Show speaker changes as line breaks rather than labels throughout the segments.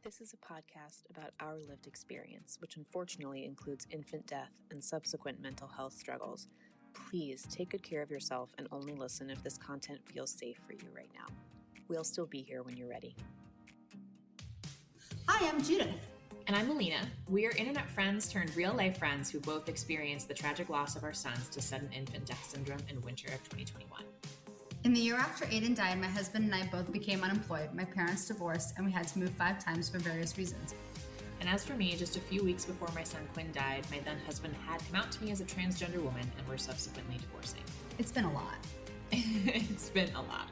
This is a podcast about our lived experience, which unfortunately includes infant death and subsequent mental health struggles. Please take good care of yourself and only listen if this content feels safe for you right now. We'll still be here when you're ready.
Hi, I'm Judith.
And I'm Alina. We are internet friends turned real-life friends who both experienced the tragic loss of our sons to sudden infant death syndrome in winter of 2021.
In the year after Aiden died, my husband and I both became unemployed. My parents divorced, and we had to move 5 times for various reasons.
And as for me, just a few weeks before my son Quinn died, my then husband had come out to me as a transgender woman, and we're subsequently divorcing.
It's been a lot.
It's been a lot.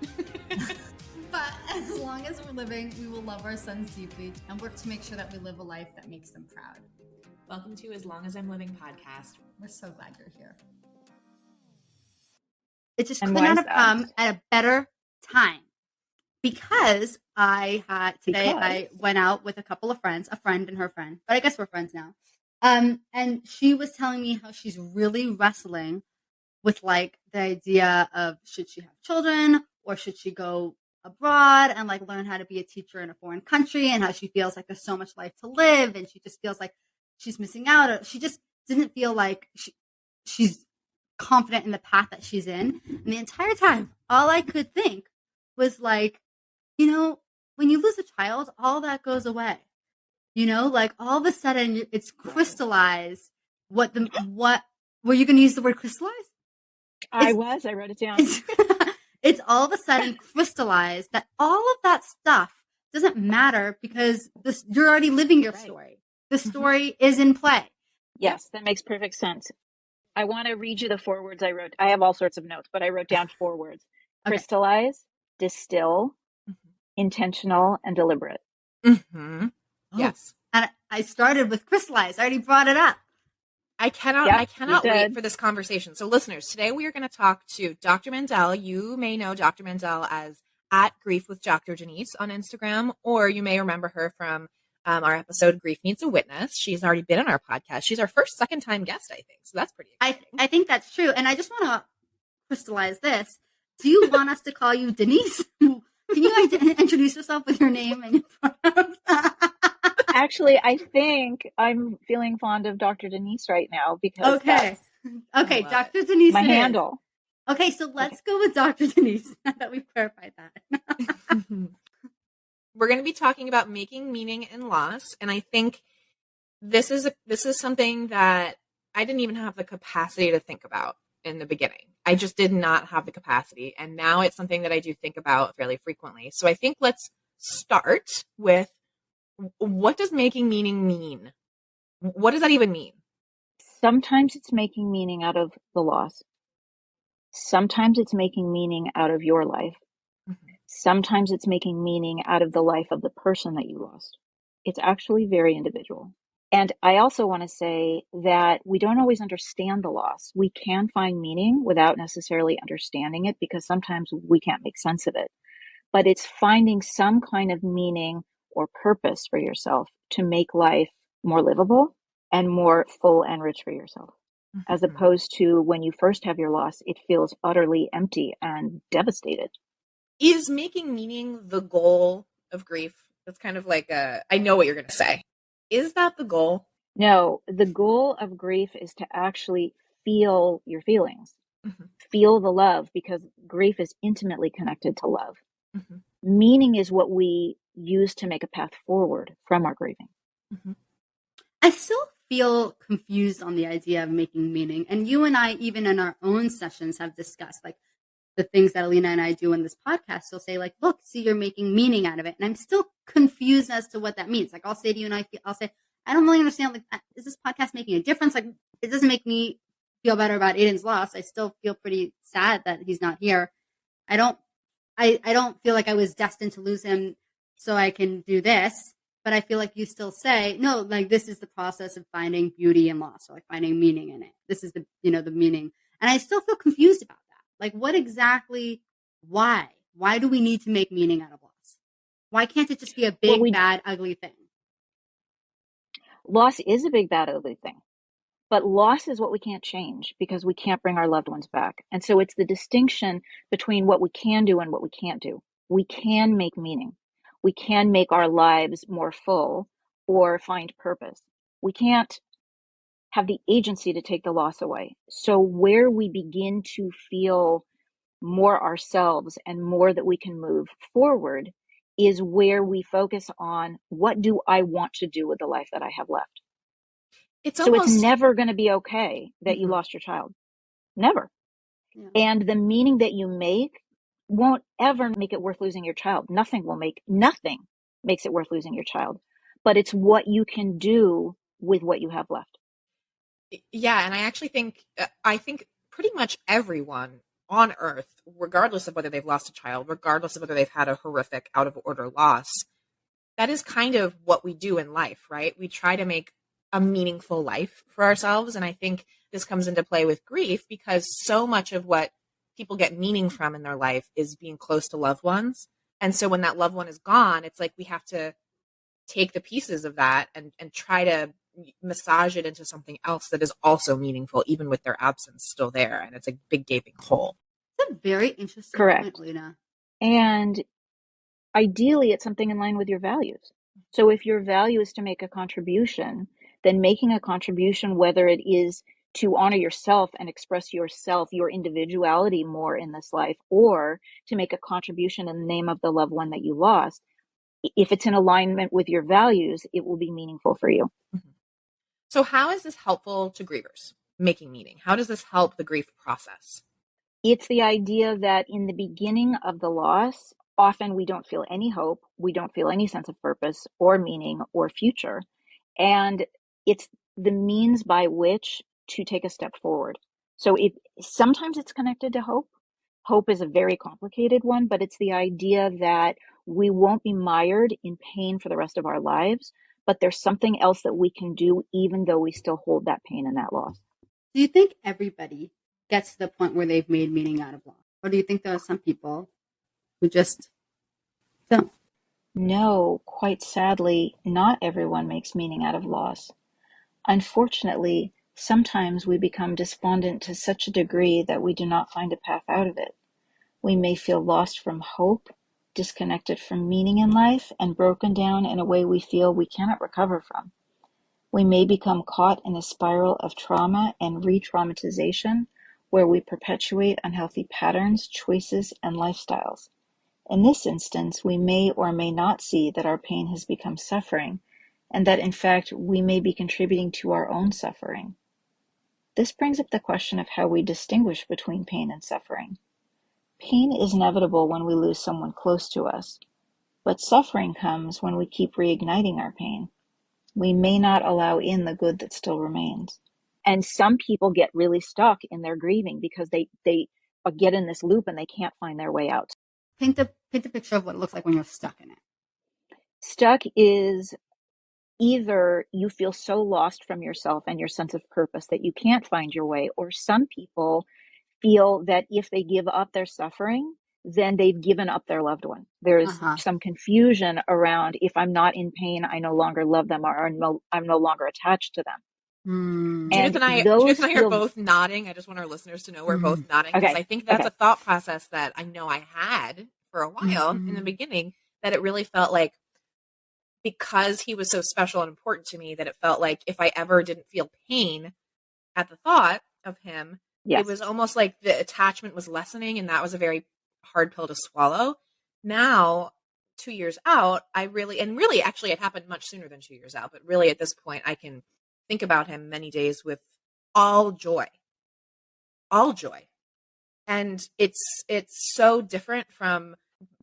But as long as we're living, we will love our sons deeply and work to make sure that we live a life that makes them proud.
Welcome to As Long As I'm Living podcast.
We're so glad you're here.
It just couldn't have come at a better time because I went out with a couple of friends, a friend and her friend, but I guess we're friends now. And she was telling me how she's really wrestling with like the idea of should she have children or should she go abroad and like learn how to be a teacher in a foreign country, and how she feels like there's so much life to live and she just feels like she's missing out, or she just didn't feel like she's confident in the path that she's in. And the entire time, all I could think was like, you know, when you lose a child, all that goes away. You know, like all of a sudden it's crystallized. Were you going to use the word crystallize?
I wrote it down.
It's all of a sudden crystallized that all of that stuff doesn't matter because you're already living your story. The story is in play.
Yes, that makes perfect sense. I want to read you the 4 words I wrote. I have all sorts of notes, but I wrote down 4 words. Okay. Crystallize, distill, intentional, and deliberate.
Mm-hmm.
Yes. And I started with crystallize. I already brought it up.
I cannot wait for this conversation. So listeners, today we are going to talk to Dr. Mandel. You may know Dr. Mandel as at Grief with Dr. Denise on Instagram, or you may remember her from our episode Grief Needs a Witness. She's already been on our podcast. She's our second time guest, I think. So that's pretty exciting.
I think that's true. And I just want to crystallize this. Do you want us to call you Denise? Can you introduce yourself with your name and your pronouns?
Actually, I think I'm feeling fond of Dr. Denise right now because
okay, Dr. Denise,
my handle.
Okay, so let's go with Dr. Denise. Now that we've clarified that.
We're going to be talking about making meaning in loss, and I think this is something that I didn't even have the capacity to think about in the beginning. I just did not have the capacity, and now it's something that I do think about fairly frequently. So I think let's start with, what does making meaning mean? What does that even mean?
Sometimes it's making meaning out of the loss. Sometimes it's making meaning out of your life. Sometimes it's making meaning out of the life of the person that you lost. It's actually very individual. And I also want to say that we don't always understand the loss. We can find meaning without necessarily understanding it because sometimes we can't make sense of it. But it's finding some kind of meaning or purpose for yourself to make life more livable and more full and rich for yourself. As opposed to when you first have your loss, it feels utterly empty and devastated.
Is making meaning the goal of grief? That's kind of like I know what you're going to say. Is that the goal?
No, the goal of grief is to actually feel your feelings. Feel the love, because grief is intimately connected to love. Meaning is what we use to make a path forward from our grieving.
I still feel confused on the idea of making meaning. And you and I, even in our own sessions, have discussed like the things that Alina and I do in this podcast. They'll say like, look, see, you're making meaning out of it. And I'm still confused as to what that means. Like I'll say to you and I'll say, I don't really understand. Like, is this podcast making a difference? Like, it doesn't make me feel better about Aiden's loss. I still feel pretty sad that he's not here. I don't feel like I was destined to lose him so I can do this. But I feel like you still say, no, like this is the process of finding beauty in loss, or like finding meaning in it. This is the meaning. And I still feel confused about that. Like what exactly, why? Why do we need to make meaning out of loss? Why can't it just be a big, bad, ugly thing?
Loss is a big, bad, ugly thing. But loss is what we can't change because we can't bring our loved ones back. And so it's the distinction between what we can do and what we can't do. We can make meaning. We can make our lives more full or find purpose. We can't have the agency to take the loss away. So where we begin to feel more ourselves and more that we can move forward is where we focus on, what do I want to do with the life that I have left?
It's
So
almost
it's never going to be okay that you lost your child. Never.
Yeah.
And the meaning that you make won't ever make it worth losing your child. Nothing makes it worth losing your child. But it's what you can do with what you have left.
Yeah, and I actually think pretty much everyone on Earth, regardless of whether they've lost a child, regardless of whether they've had a horrific out of order loss, that is kind of what we do in life, right? We try to make a meaningful life for ourselves, and I think this comes into play with grief because so much of what people get meaning from in their life is being close to loved ones. And so when that loved one is gone, it's like we have to take the pieces of that and try to massage it into something else that is also meaningful, even with their absence still there. And it's a big gaping hole.
That's a very interesting
Correct.
point, Lena.
And ideally, it's something in line with your values. So if your value is to make a contribution, then making a contribution, whether it is to honor yourself and express yourself, your individuality more in this life, or to make a contribution in the name of the loved one that you lost, if it's in alignment with your values, it will be meaningful for you.
So how is this helpful to grievers making meaning? How does this help the grief process?
It's the idea that in the beginning of the loss, often we don't feel any hope, we don't feel any sense of purpose or meaning or future. And it's the means by which to take a step forward. So sometimes it's connected to hope. Hope is a very complicated one, but it's the idea that we won't be mired in pain for the rest of our lives, but there's something else that we can do even though we still hold that pain and that loss.
Do you think everybody gets to the point where they've made meaning out of loss? Or do you think there are some people who just don't?
No, quite sadly, not everyone makes meaning out of loss. Unfortunately, sometimes we become despondent to such a degree that we do not find a path out of it. We may feel lost from hope, disconnected from meaning in life, and broken down in a way we feel we cannot recover from. We may become caught in a spiral of trauma and re-traumatization where we perpetuate unhealthy patterns, choices, and lifestyles. In this instance, we may or may not see that our pain has become suffering, and that in fact we may be contributing to our own suffering. This brings up the question of how we distinguish between pain and suffering. Pain is inevitable when we lose someone close to us, but suffering comes when we keep reigniting our pain. We may not allow in the good that still remains. And some people get really stuck in their grieving because they get in this loop and they can't find their way out.
Paint the picture of what it looks like when you're stuck in it.
Stuck is either you feel so lost from yourself and your sense of purpose that you can't find your way, or some people feel that if they give up their suffering, then they've given up their loved one. There's some confusion around, if I'm not in pain, I no longer love them, or I'm no longer attached to them.
Judith and I are both nodding. I just want our listeners to know we're both nodding because I think that's a thought process that I know I had for a while in the beginning, that it really felt like, because he was so special and important to me, that it felt like if I ever didn't feel pain at the thought of him, it was almost like the attachment was lessening, and that was a very hard pill to swallow. Now, 2 years out, actually it happened much sooner than 2 years out, but really at this point I can think about him many days with all joy. And it's so different from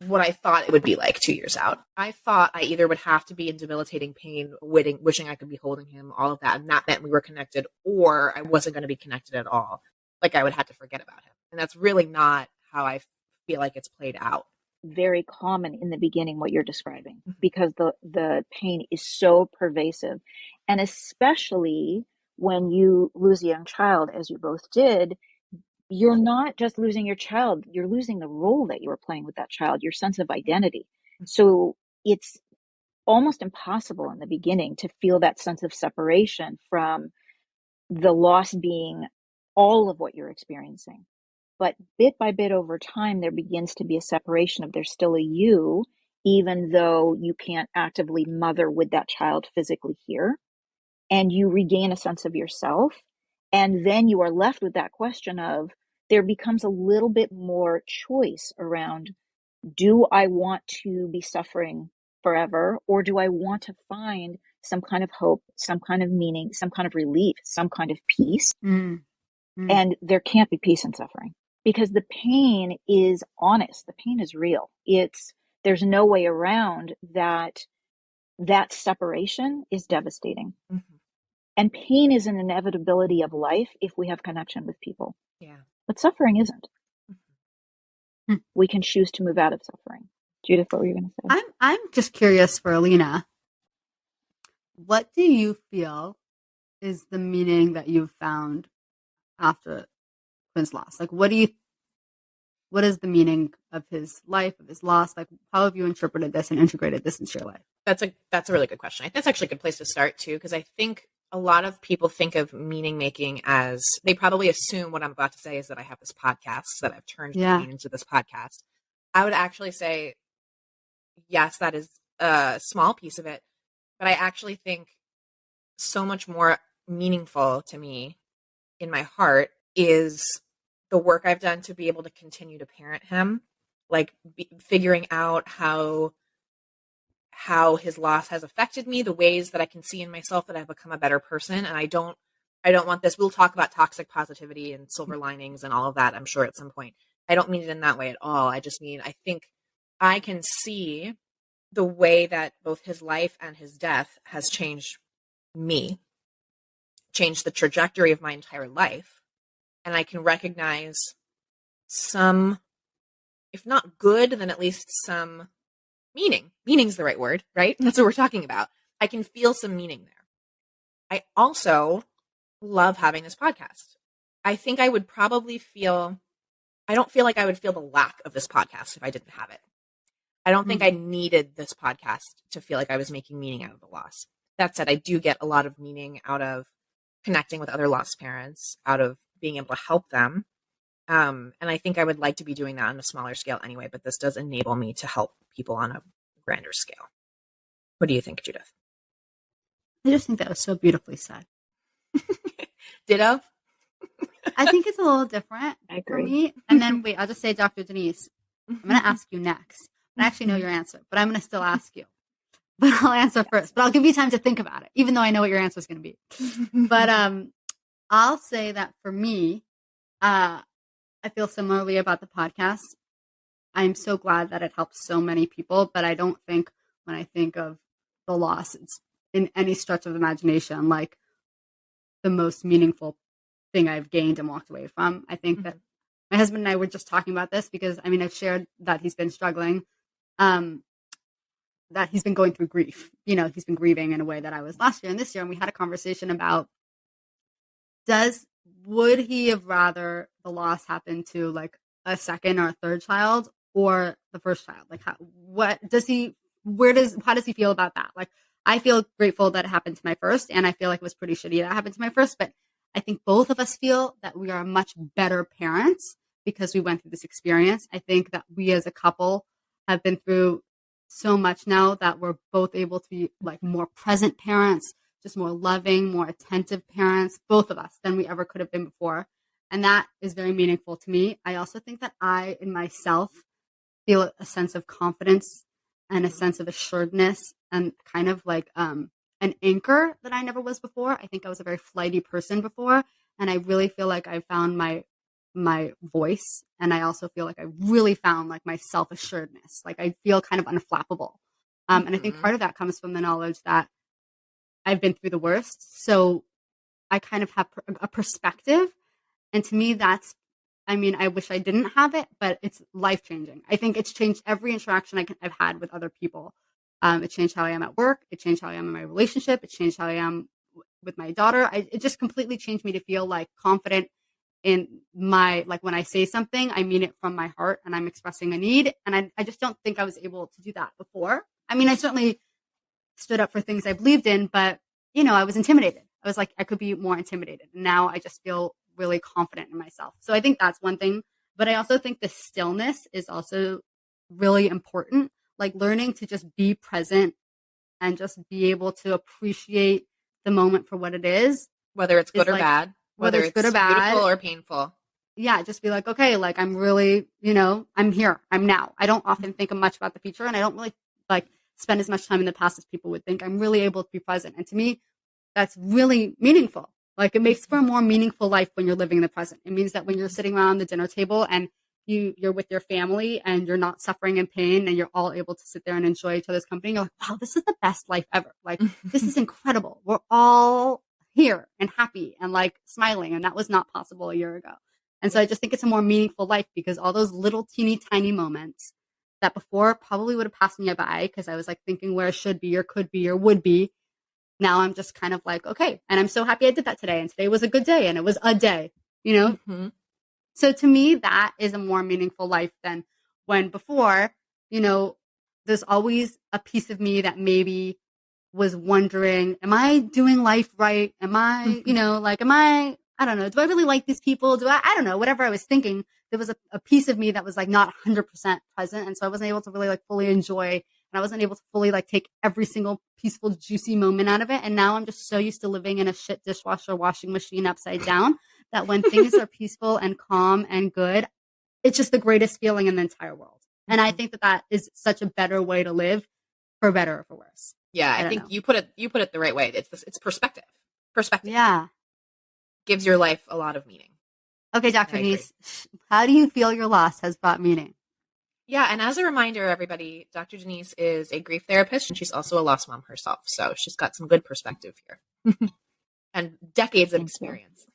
what I thought it would be like 2 years out. I thought I either would have to be in debilitating pain, wishing I could be holding him, all of that, and that meant we were connected, or I wasn't going to be connected at all. Like I would have to forget about him. And that's really not how I feel like it's played out.
Very common in the beginning, what you're describing, because the pain is so pervasive. And especially when you lose a young child, as you both did, you're not just losing your child, you're losing the role that you were playing with that child, your sense of identity. So it's almost impossible in the beginning to feel that sense of separation from the loss being all of what you're experiencing. But bit by bit over time, there begins to be a separation of there's still a you even though you can't actively mother with that child physically here, and you regain a sense of yourself. And then you are left with that question of, there becomes a little bit more choice around, do I want to be suffering forever, or do I want to find some kind of hope, some kind of meaning, some kind of relief, some kind of peace? And there can't be peace in suffering, because the pain is honest. The pain is real. There's no way around that. That separation is devastating. And pain is an inevitability of life if we have connection with people.
Yeah.
But suffering isn't. We can choose to move out of suffering. Judith, what were you going to say?
I'm just curious for Alina. What do you feel is the meaning that you've found after Quinn's loss? Like, what is the meaning of his life, of his loss? Like, how have you interpreted this and integrated this into your life?
That's a really good question. I think that's actually a good place to start too, because I think a lot of people think of meaning making as, they probably assume what I'm about to say is that I have this podcast, that I've turned meaning into this podcast. I would actually say, yes, that is a small piece of it, but I actually think so much more meaningful to me in my heart is the work I've done to be able to continue to parent him, like figuring out how his loss has affected me, the ways that I can see in myself that I've become a better person. And I don't want this. We'll talk about toxic positivity and silver linings and all of that, I'm sure, at some point. I don't mean it in that way at all. I just mean, I think I can see the way that both his life and his death has changed me, changed the trajectory of my entire life. And I can recognize some, if not good, then at least some meaning. Meaning's the right word, right? That's what we're talking about. I can feel some meaning there. I also love having this podcast. I think I would probably I don't feel like I would feel the lack of this podcast if I didn't have it. I don't think I needed this podcast to feel like I was making meaning out of the loss. That said, I do get a lot of meaning out of connecting with other lost parents, out of being able to help them. And I think I would like to be doing that on a smaller scale anyway, but this does enable me to help people on a grander scale. What do you think, Judith?
I just think that was so beautifully said.
Ditto?
I think it's a little different for me. And then, wait, I'll just say, Dr. Denise, I'm going to ask you next. I actually know your answer, but I'm going to still ask you. But I'll answer first. But I'll give you time to think about it, even though I know what your answer is going to be. But I'll say that for me, I feel similarly about the podcast. I'm so glad that it helps so many people, but I don't think when I think of the loss, it's in any stretch of the imagination like the most meaningful thing I've gained and walked away from. I think that my husband and I were just talking about this because, I mean, I've shared that he's been struggling, that he's been going through grief. You know, he's been grieving in a way that I was last year and this year. And we had a conversation about, would he have rather the loss happen to like a second or a third child or the first child? Like, how does he feel about that? Like, I feel grateful that it happened to my first, and I feel like it was pretty shitty that it happened to my first, but I think both of us feel that we are much better parents because we went through this experience. I think that we as a couple have been through so much now that we're both able to be like more present parents, just more loving, more attentive parents, both of us, than we ever could have been before. And that is very meaningful to me. I also think that I, in myself, feel a sense of confidence and a sense of assuredness and kind of like an anchor that I never was before. I think I was a very flighty person before. And I really feel like I found my voice. And I also feel like I really found like my self-assuredness. Like I feel kind of unflappable. And I think part of that comes from the knowledge that I've been through the worst. So I kind of have a perspective. And to me, I wish I didn't have it, but it's life-changing. I think it's changed every interaction I've had with other people. It changed how I am at work. It changed how I am in my relationship. It changed how I am with my daughter. It just completely changed me to feel like confident in like when I say something, I mean it from my heart and I'm expressing a need. And I just don't think I was able to do that before. I mean, I certainly stood up for things I believed in, but I was intimidated. I was like, I could be more intimidated. And now I just feel really confident in myself. So I think that's one thing. But I also think the stillness is also really important. like learning to just be present and just be able to appreciate the moment for what it is.
Whether it's good or
like,
bad, whether it's
good or bad,
beautiful or painful.
Yeah, just be like, okay, like I'm really, I'm here, I'm now. I don't often think much about the future, and I don't really like spend as much time in the past as people would think. I'm really able to be present. And to me, that's really meaningful. Like it makes for a more meaningful life when you're living in the present. It means that when you're sitting around the dinner table and you're with your family and you're not suffering in pain and you're all able to sit there and enjoy each other's company, you're like, wow, this is the best life ever. Like this is incredible. We're all here and happy and like smiling. And that was not possible a year ago. And so I just think it's a more meaningful life because all those little teeny tiny moments that before probably would have passed me by because I was like thinking where I should be or could be or would be. Now I'm just kind of like, okay. And I'm so happy I did that today. And today was a good day. And it was a day,
Mm-hmm.
So to me, that is a more meaningful life than when before, there's always a piece of me that maybe was wondering, am I doing life right? Am I, I don't know, do I really like these people? I don't know, whatever I was thinking, there was a piece of me that was like not 100% present. And so I wasn't able to really like fully enjoy, and I wasn't able to fully like take every single peaceful, juicy moment out of it. And now I'm just so used to living in a shit dishwasher washing machine upside down that when things are peaceful and calm and good, it's just the greatest feeling in the entire world. And I think that is such a better way to live, for better or for worse.
Yeah, I think you put it the right way. It's perspective. Perspective.
Yeah.
Gives your life a lot of meaning.
Okay, Dr. Denise, how do you feel your loss has brought meaning?
Yeah, and as a reminder, everybody, Dr. Denise is a grief therapist, and she's also a lost mom herself. So she's got some good perspective here. And decades of experience.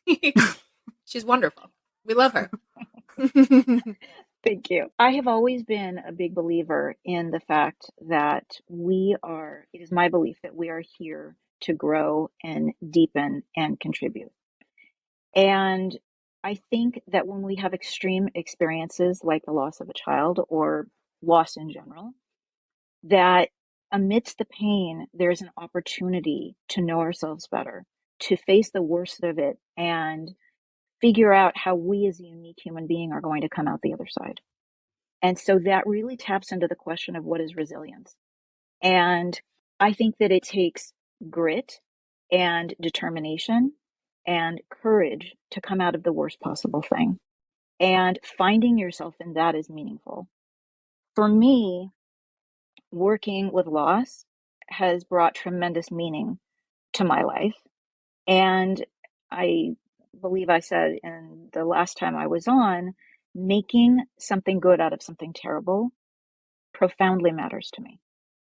She's wonderful. We love her.
Thank you. I have always been a big believer in the fact that it is my belief that we are here to grow and deepen and contribute. And I think that when we have extreme experiences like the loss of a child or loss in general, that amidst the pain, there's an opportunity to know ourselves better, to face the worst of it and figure out how we as a unique human being are going to come out the other side. And so that really taps into the question of what is resilience. And I think that it takes grit and determination and courage to come out of the worst possible thing. And finding yourself in that is meaningful. For me, working with loss has brought tremendous meaning to my life. And I believe I said in the last time I was on, making something good out of something terrible profoundly matters to me.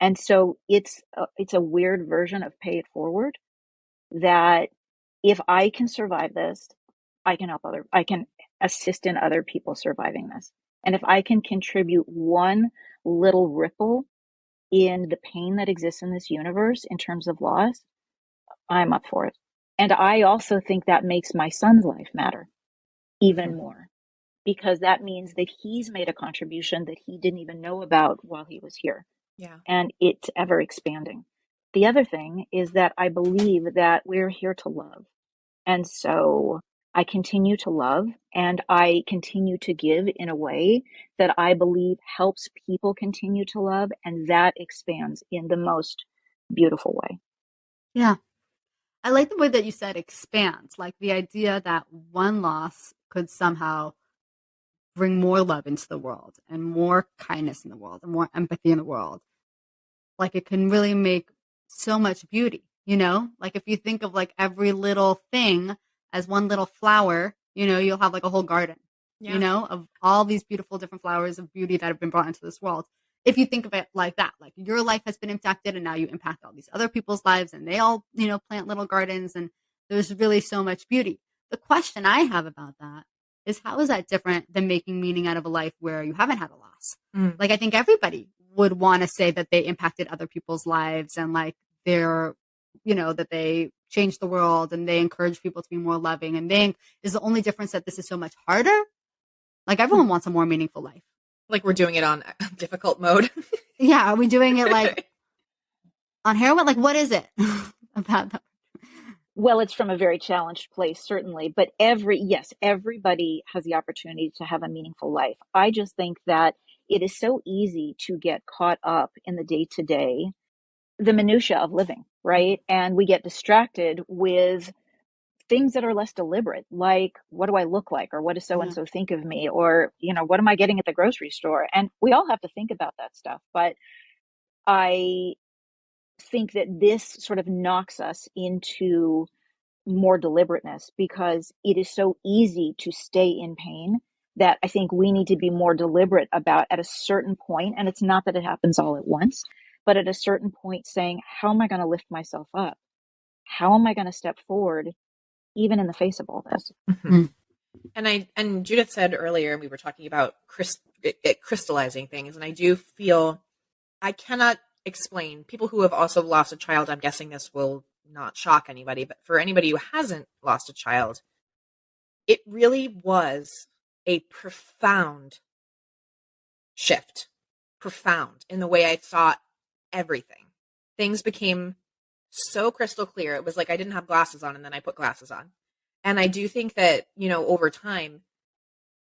And so it's a weird version of pay it forward, that if I can survive this, I can assist in other people surviving this. And if I can contribute one little ripple in the pain that exists in this universe in terms of loss, I'm up for it. And I also think that makes my son's life matter even more, because that means that he's made a contribution that he didn't even know about while he was here.
Yeah.
And it's ever expanding. The other thing is that I believe that we're here to love. And so I continue to love, and I continue to give in a way that I believe helps people continue to love, and that expands in the most beautiful way.
Yeah. I like the way that you said expands, like the idea that one loss could somehow bring more love into the world and more kindness in the world and more empathy in the world. Like it can really make so much beauty, like if you think of like every little thing as one little flower, you'll have like a whole garden, of all these beautiful different flowers of beauty that have been brought into this world. If you think of it like that, like your life has been impacted and now you impact all these other people's lives and they all, plant little gardens, and there's really so much beauty. The question I have about that is, how is that different than making meaning out of a life where you haven't had a loss? Like, I think everybody would want to say that they impacted other people's lives and like they're, that they changed the world and they encourage people to be more loving. And is the only difference that this is so much harder? Like everyone wants a more meaningful life.
Like we're doing it on difficult mode.
Yeah. Are we doing it like on heroin? Like, what is it about that?
Well, it's from a very challenged place, certainly, but everybody has the opportunity to have a meaningful life. I just think that it is so easy to get caught up in the day-to-day, the minutia of living, right? And we get distracted with things that are less deliberate, like what do I look like, or what does so-and-so think of me, or, what am I getting at the grocery store? And we all have to think about that stuff. But I think that this sort of knocks us into more deliberateness, because it is so easy to stay in pain that I think we need to be more deliberate about at a certain point. And it's not that it happens all at once, but at a certain point saying, how am I going to lift myself up? How am I going to step forward, even in the face of all this?
Mm-hmm. And Judith said earlier, we were talking about crystallizing things. And I do feel I cannot explain. People who have also lost a child, I'm guessing this will not shock anybody, but for anybody who hasn't lost a child, it really was a profound shift, profound in the way I thought everything. Things became so crystal clear. It was like I didn't have glasses on and then I put glasses on. And I do think that, over time,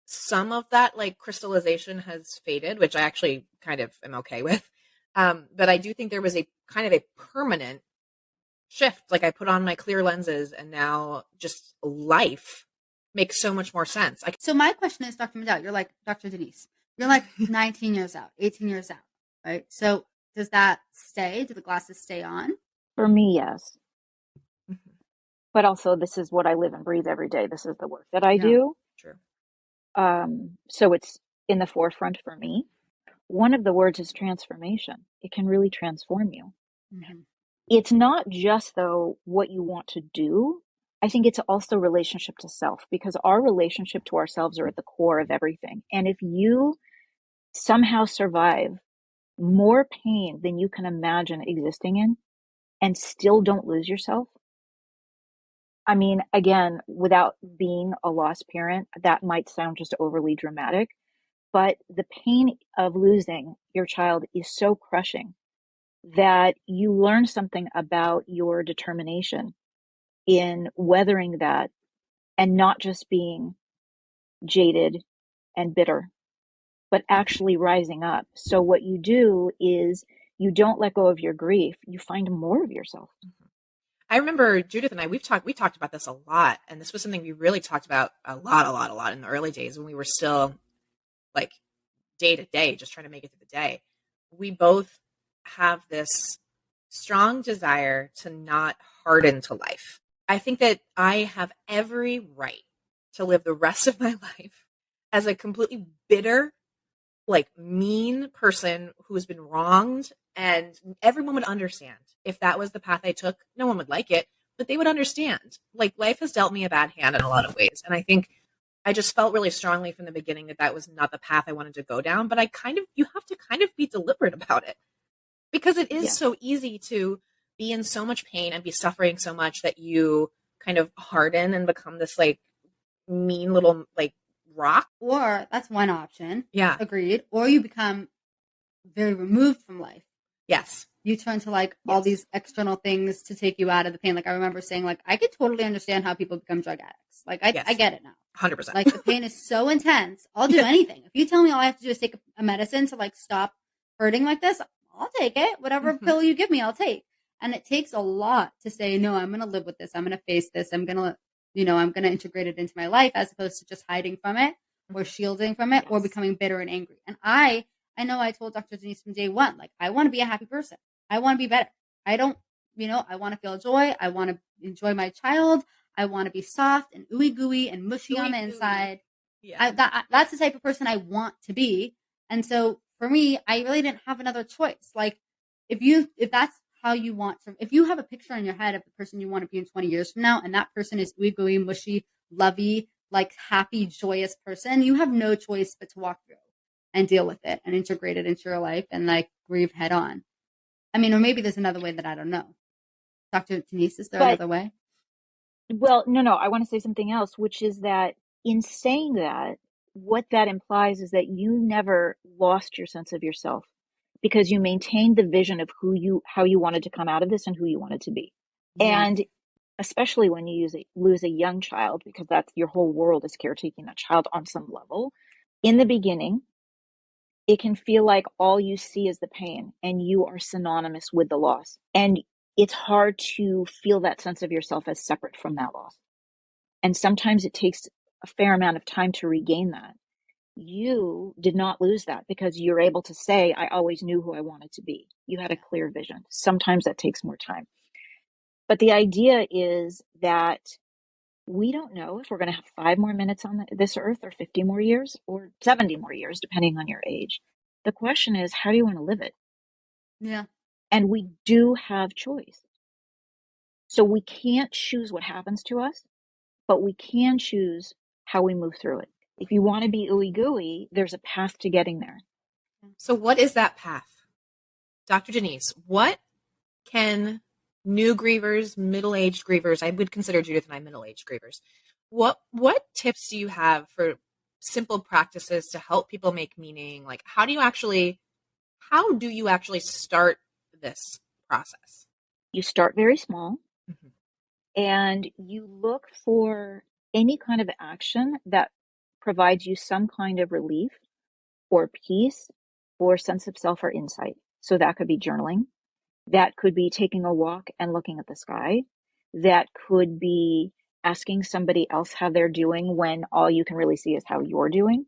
some of that like crystallization has faded, which I actually kind of am okay with. But I do think there was a kind of a permanent shift. Like I put on my clear lenses and now just life makes so much more sense.
So my question is, Dr. Mandel, you're like Dr. Denise. You're like 19 years out, 18 years out, right? So does that stay? Do the glasses stay on?
For me, yes. Mm-hmm. But also, this is what I live and breathe every day. This is the work that I do.
True.
So it's in the forefront for me. One of the words is transformation. It can really transform you. Mm-hmm. It's not just, though, what you want to do. I think it's also relationship to self, because our relationship to ourselves are at the core of everything. And if you somehow survive more pain than you can imagine existing in and still don't lose yourself, I mean, again, without being a lost parent, that might sound just overly dramatic, but the pain of losing your child is so crushing that you learn something about your determination in weathering that and not just being jaded and bitter, but actually rising up. So what you do is you don't let go of your grief. You find more of yourself.
I remember Judith and I, we talked about this a lot. And this was something we really talked about a lot in the early days when we were still like day to day, just trying to make it through the day. We both have this strong desire to not harden to life. I think that I have every right to live the rest of my life as a completely bitter, like mean person who has been wronged, and everyone would understand if that was the path I took. No one would like it, but they would understand. Like life has dealt me a bad hand in a lot of ways. And I think I just felt really strongly from the beginning that that was not the path I wanted to go down, but you have to kind of be deliberate about it, because it is so easy to be in so much pain and be suffering so much that you kind of harden and become this like mean little like rock.
Or that's one option.
Yeah.
Agreed. Or you become very removed from life.
Yes.
You turn to like all these external things to take you out of the pain. Like I remember saying like, I could totally understand how people become drug addicts. Like I get it now.
100%.
Like the pain is so intense. I'll do anything. If you tell me all I have to do is take a medicine to like stop hurting like this, I'll take it. Whatever pill you give me, I'll take. And it takes a lot to say, no, I'm going to live with this. I'm going to face this. I'm going to integrate it into my life, as opposed to just hiding from it or shielding from it or becoming bitter and angry. And I know I told Dr. Denise from day one, like, I want to be a happy person. I want to be better. I don't, I want to feel joy. I want to enjoy my child. I want to be soft and ooey gooey and mushy on the inside. Yeah. That's the type of person I want to be. And so for me, I really didn't have another choice. Like if that's how you want to, if you have a picture in your head of the person you want to be in 20 years from now, and that person is ooey gooey, mushy, lovey, like happy, joyous person, you have no choice but to walk through and deal with it and integrate it into your life and like grieve head on. I mean, or maybe there's another way that I don't know. Dr. Denise, is there another way?
Well, no, I want to say something else, which is that in saying that, what that implies is that you never lost your sense of yourself, because you maintained the vision of how you wanted to come out of this and who you wanted to be. Yeah. And especially when you lose a young child, because that's your whole world is caretaking that child on some level. In the beginning, it can feel like all you see is the pain and you are synonymous with the loss. And it's hard to feel that sense of yourself as separate from that loss. And sometimes it takes a fair amount of time to regain that. You did not lose that because you're able to say, I always knew who I wanted to be. You had a clear vision. Sometimes that takes more time. But the idea is that we don't know if we're going to have 5 more minutes on this earth or 50 more years or 70 more years, depending on your age. The question is, how do you want to live it?
Yeah.
And we do have choice. So we can't choose what happens to us, but we can choose how we move through it. If you want to be ooey gooey, there's a path to getting there.
So what is that path? Dr. Denise, what can new grievers, middle-aged grievers, I would consider Judith and I middle-aged grievers, what tips do you have for simple practices to help people make meaning? Like, how do you actually start this process?
You start very small, and you look for any kind of action that provides you some kind of relief or peace or sense of self or insight. So that could be journaling. That could be taking a walk and looking at the sky. That could be asking somebody else how they're doing when all you can really see is how you're doing.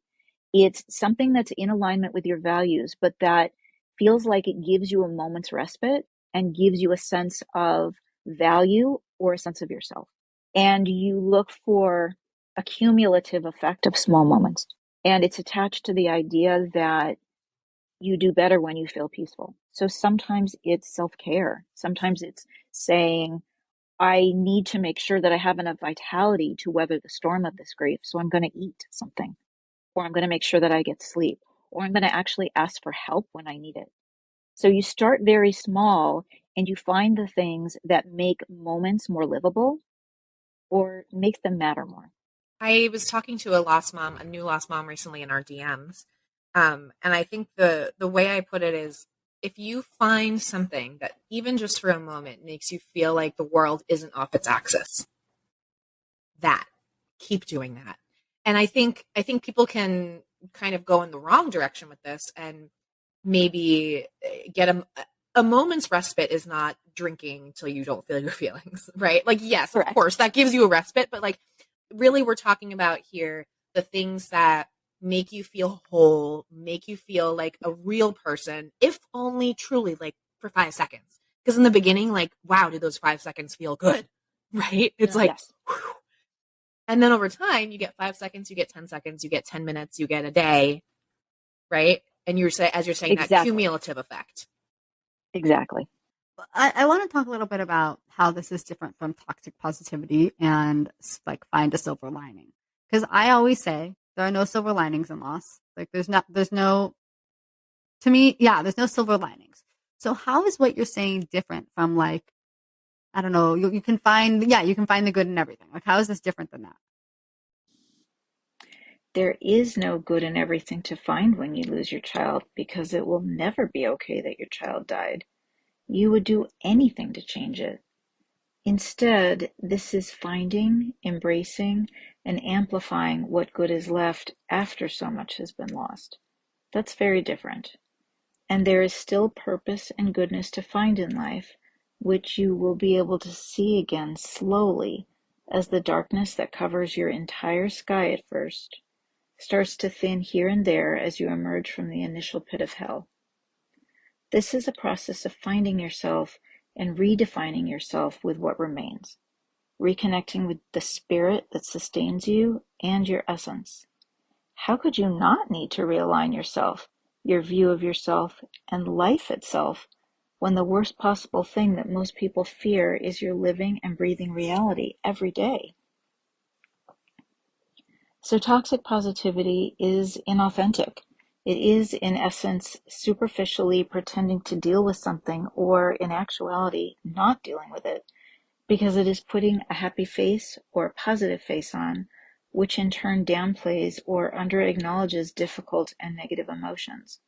It's something that's in alignment with your values, but that feels like it gives you a moment's respite and gives you a sense of value or a sense of yourself. And you look for a cumulative effect of small moments. And it's attached to the idea that you do better when you feel peaceful. So sometimes it's self-care. Sometimes it's saying, I need to make sure that I have enough vitality to weather the storm of this grief. So I'm going to eat something, or I'm going to make sure that I get sleep, or I'm going to actually ask for help when I need it. So you start very small and you find the things that make moments more livable or make them matter more.
I was talking to a new lost mom recently in our DMs. And I think the way I put it is, if you find something that even just for a moment makes you feel like the world isn't off its axis, keep doing that. And I think people can kind of go in the wrong direction with this and maybe get a moment's respite is not drinking till you don't feel your feelings, right? Like, yes,
Correct.
Of course, that gives you a respite, but like, really, we're talking about here the things that make you feel whole, make you feel like a real person, if only truly like for 5 seconds. Because in the beginning, like, wow, do those 5 seconds feel good, right? It's like,
Yes.
whew. And then over time, you get 5 seconds, you get 10 seconds, you get 10 minutes, you get a day, right? And as you're saying,
Exactly.
that cumulative effect.
Exactly.
I want to talk a little bit about how this is different from toxic positivity and like find a silver lining. Because I always say there are no silver linings in loss. Like there's no, to me, yeah, there's no silver linings. So how is what you're saying different from like, I don't know, you can find the good in everything. Like how is this different than that?
There is no good in everything to find when you lose your child, because it will never be okay that your child died. You would do anything to change it. Instead, this is finding, embracing, and amplifying what good is left after so much has been lost. That's very different. And there is still purpose and goodness to find in life, which you will be able to see again slowly as the darkness that covers your entire sky at first starts to thin here and there as you emerge from the initial pit of hell. This is a process of finding yourself and redefining yourself with what remains, reconnecting with the spirit that sustains you and your essence. How could you not need to realign yourself, your view of yourself, and life itself when the worst possible thing that most people fear is your living and breathing reality every day? So toxic positivity is inauthentic. It is, in essence, superficially pretending to deal with something, or in actuality, not dealing with it, because it is putting a happy face or a positive face on, which in turn downplays or under-acknowledges difficult and negative emotions.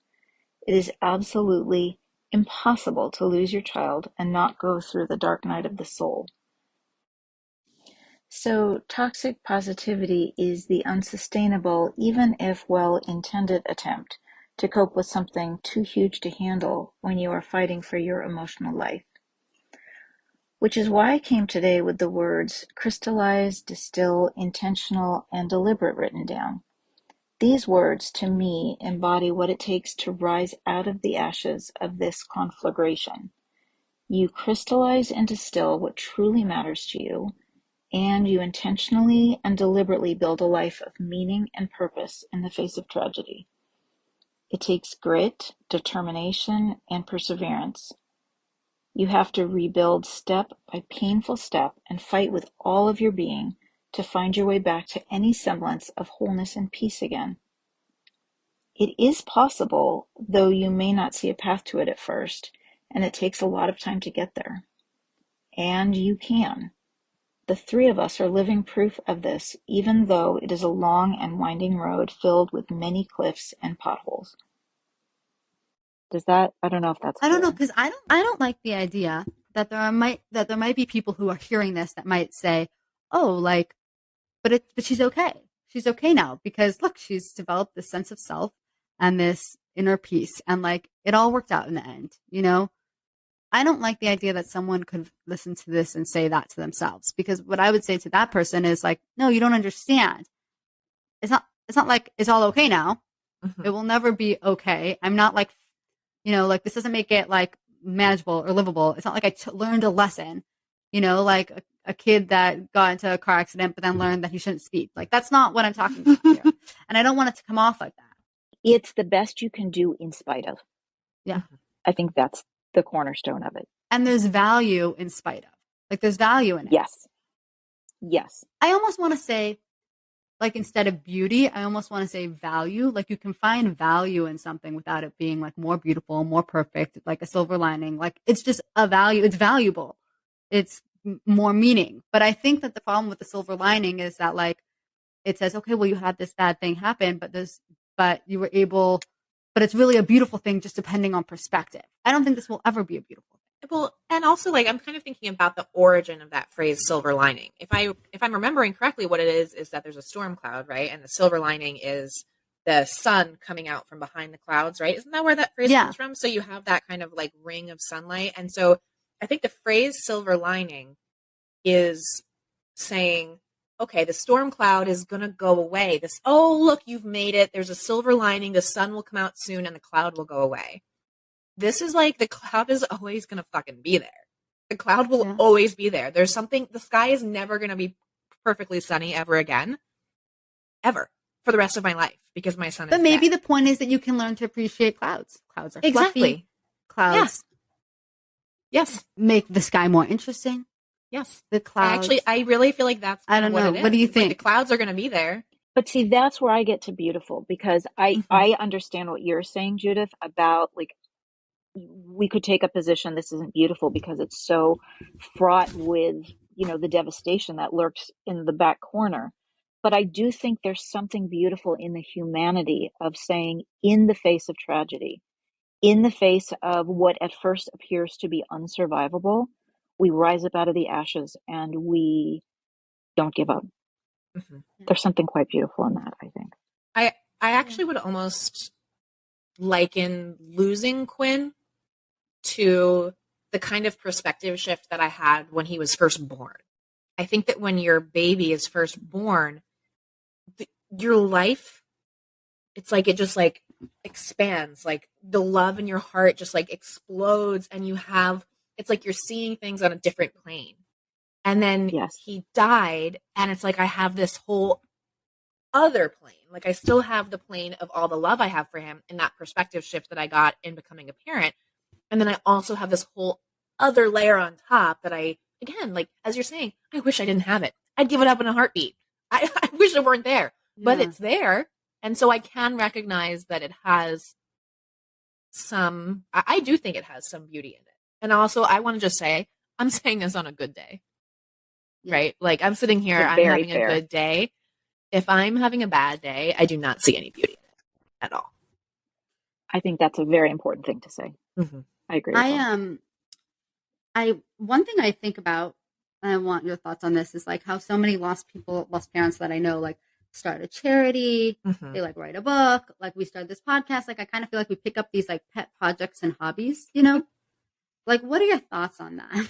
It is absolutely impossible to lose your child and not go through the dark night of the soul. So toxic positivity is the unsustainable, even if well-intended attempt to cope with something too huge to handle when you are fighting for your emotional life. Which is why I came today with the words crystallize, distill, intentional, and deliberate written down. These words, to me, embody what it takes to rise out of the ashes of this conflagration. You crystallize and distill what truly matters to you, and you intentionally and deliberately build a life of meaning and purpose in the face of tragedy. It takes grit, determination, and perseverance. You have to rebuild step by painful step and fight with all of your being to find your way back to any semblance of wholeness and peace again. It is possible, though you may not see a path to it at first, and it takes a lot of time to get there. And you can. The three of us are living proof of this, even though it is a long and winding road filled with many cliffs and potholes. I don't know if that's
I don't know,
clear.
because I don't like the idea that there might be people who are hearing this that might say, oh, like, but she's okay. She's okay now because look, she's developed this sense of self and this inner peace, and like it all worked out in the end, you know? I don't like the idea that someone could listen to this and say that to themselves, because what I would say to that person is like, no, you don't understand. It's not like it's all okay now.
Mm-hmm.
It will never be okay. I'm not like, you know, like this doesn't make it like manageable or livable. It's not like I learned a lesson, you know, like a kid that got into a car accident but then learned that he shouldn't speed. Like that's not what I'm talking about here. And I don't want it to come off like that.
It's the best you can do in spite of.
Yeah.
I think that's the cornerstone of it.
And there's value in spite of. Like there's value in it.
Yes. Yes.
I almost want to say, like, instead of beauty, I almost want to say value. Like you can find value in something without it being like more beautiful, more perfect, like a silver lining. Like it's just a value. It's valuable. It's more meaning. But I think that the problem with the silver lining is that like it says, okay, well, you had this bad thing happen, but you were able, but it's really a beautiful thing just depending on perspective. I don't think this will ever be a beautiful thing.
Well, and also like I'm kind of thinking about the origin of that phrase silver lining. If I'm remembering correctly, what it is that there's a storm cloud, right? And the silver lining is the sun coming out from behind the clouds, right? Isn't that where that phrase comes from? So you have that kind of like ring of sunlight. And so I think the phrase silver lining is saying, okay, the storm cloud is going to go away. Oh, look, you've made it. There's a silver lining. The sun will come out soon and the cloud will go away. This is like the cloud is always going to fucking be there. The cloud will always be there. There's something, the sky is never going to be perfectly sunny ever again. Ever. For the rest of my life. Because my son is
But maybe
dead.
the point is that you can learn to appreciate clouds. Clouds are
Exactly.
fluffy. Clouds
Yes.
make the sky more interesting.
Yes.
The clouds.
I really feel like that's
I don't know.
it is.
What do you think?
Like the clouds are going to be there.
But see, that's where I get to beautiful, because I understand what you're saying, Judith, about like, we could take a position, this isn't beautiful because it's so fraught with, you know, the devastation that lurks in the back corner. But I do think there's something beautiful in the humanity of saying, in the face of tragedy, in the face of what at first appears to be unsurvivable, we rise up out of the ashes and we don't give up.
Mm-hmm.
There's something quite beautiful in that, I think.
I actually would almost liken losing Quinn to the kind of perspective shift that I had when he was first born. I think that when your baby is first born, your life, it's like it just like expands, like the love in your heart just like explodes, and it's like you're seeing things on a different plane. And then he died, and it's like I have this whole other plane. Like I still have the plane of all the love I have for him and that perspective shift that I got in becoming a parent. And then I also have this whole other layer on top that again, like, as you're saying, I wish I didn't have it. I'd give it up in a heartbeat. I wish it weren't there, but it's there. And so I can recognize that it has I do think it has some beauty in it. And also, I want to just say, I'm saying this on a good day, right? Like I'm sitting here, I'm having a good day. If I'm having a bad day, I do not see any beauty in it at all.
I think that's a very important thing to say.
Mm-hmm.
I agree with that.
One thing I think about, and I want your thoughts on this, is like how so many lost parents that I know, like start a charity,
Mhm.
they like write a book, like we start this podcast. Like I kind of feel like we pick up these like pet projects and hobbies, you know? Like, what are your thoughts on that?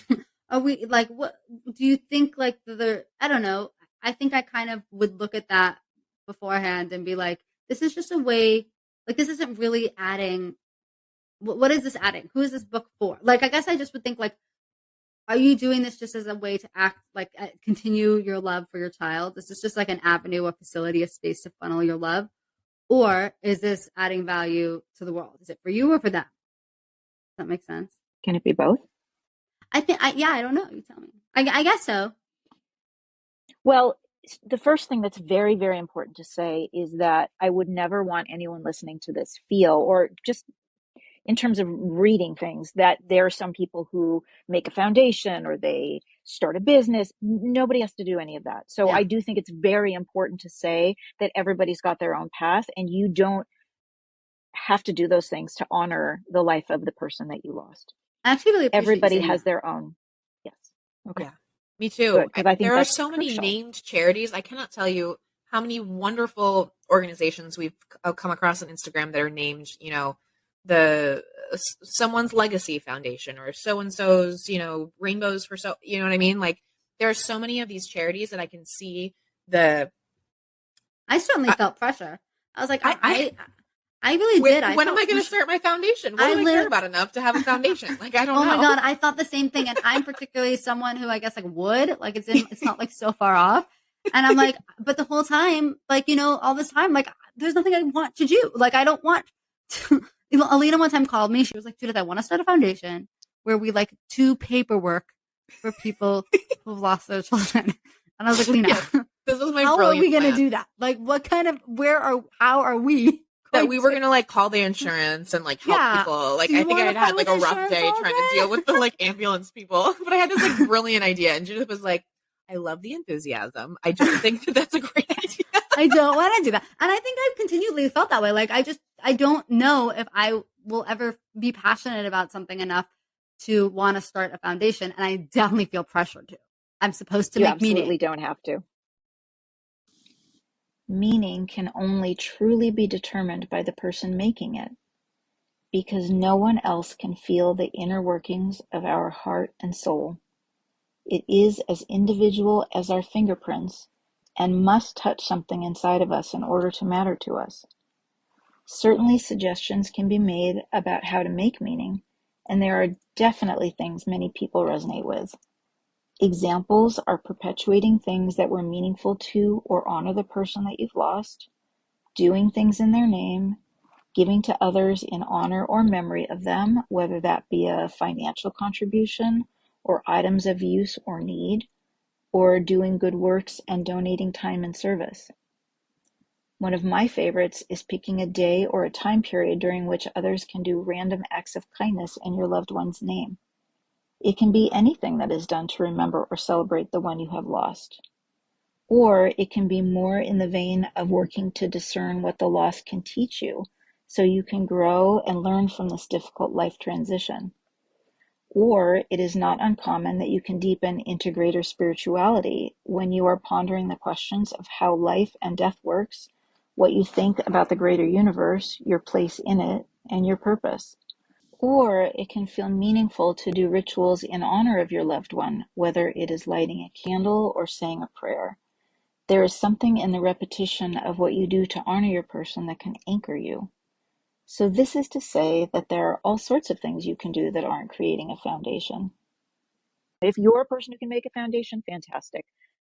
Are we like, what do you think? Like, I don't know. I think I kind of would look at that beforehand and be like, this is just a way, like, this isn't really adding. What is this adding? Who is this book for? Like, I guess I just would think, like, are you doing this just as a way to act, like, continue your love for your child? Is this just like an avenue, a facility, a space to funnel your love? Or is this adding value to the world? Is it for you or for them? Does that make sense?
Can it be both?
I think, yeah, I don't know. You tell me. I guess so.
Well, the first thing that's very, very important to say is that I would never want anyone listening to this feel, or just in terms of reading things, that there are some people who make a foundation or they start a business. Nobody has to do any of that. So
Yeah.
I do think it's very important to say that everybody's got their own path, and you don't have to do those things to honor the life of the person that you lost.
I actually really appreciate
Everybody
you saying
has
that.
their own. Yes. Okay.
Yeah, me too.
Good, because I think
there are
that's
so many
crucial.
named charities. I cannot tell you how many wonderful organizations we've come across on Instagram that are named, you know, the someone's legacy foundation or so and so's, you know, rainbows for so, you know what I mean? Like there are so many of these charities that I can see the.
I certainly felt pressure. I was like,
I
I really did.
When am I going to start my foundation? What do I care about enough to have a foundation? Like, I don't know.
Oh my God. I thought the same thing. And I'm particularly someone who I guess like would, like it's not like so far off. And I'm like, but the whole time, like, you know, all this time, like there's nothing I want to do. Like, I don't want to. Alina one time called me. She was like, Judith, I want to start a foundation where we like do paperwork for people who've lost their children. And I was like, Alina,
this was my
how are we going to
plan.
do that? Like, what kind of, how are we?
That we were going to like call the insurance and like help people. Like, I think I had like a rough day trying to deal with the like ambulance people, but I had this like brilliant idea. And Judith was like, I love the enthusiasm. I don't think that that's a great idea.
I don't want to do that. And I think I've continually felt that way. Like, I don't know if I will ever be passionate about something enough to want to start a foundation. And I definitely feel pressure to. I'm supposed to make meaning.
You absolutely don't have to. Meaning can only truly be determined by the person making it, because no one else can feel the inner workings of our heart and soul. It is as individual as our fingerprints and must touch something inside of us in order to matter to us. Certainly suggestions can be made about how to make meaning, and there are definitely things many people resonate with. Examples are perpetuating things that were meaningful to or honor the person that you've lost, doing things in their name, giving to others in honor or memory of them, whether that be a financial contribution or items of use or need, or doing good works and donating time and service. One of my favorites is picking a day or a time period during which others can do random acts of kindness in your loved one's name. It can be anything that is done to remember or celebrate the one you have lost. Or it can be more in the vein of working to discern what the loss can teach you, so you can grow and learn from this difficult life transition. Or it is not uncommon that you can deepen into greater spirituality when you are pondering the questions of how life and death works, what you think about the greater universe, your place in it, and your purpose. Or it can feel meaningful to do rituals in honor of your loved one, whether it is lighting a candle or saying a prayer. There is something in the repetition of what you do to honor your person that can anchor you. So this is to say that there are all sorts of things you can do that aren't creating a foundation. If you're a person who can make a foundation, fantastic.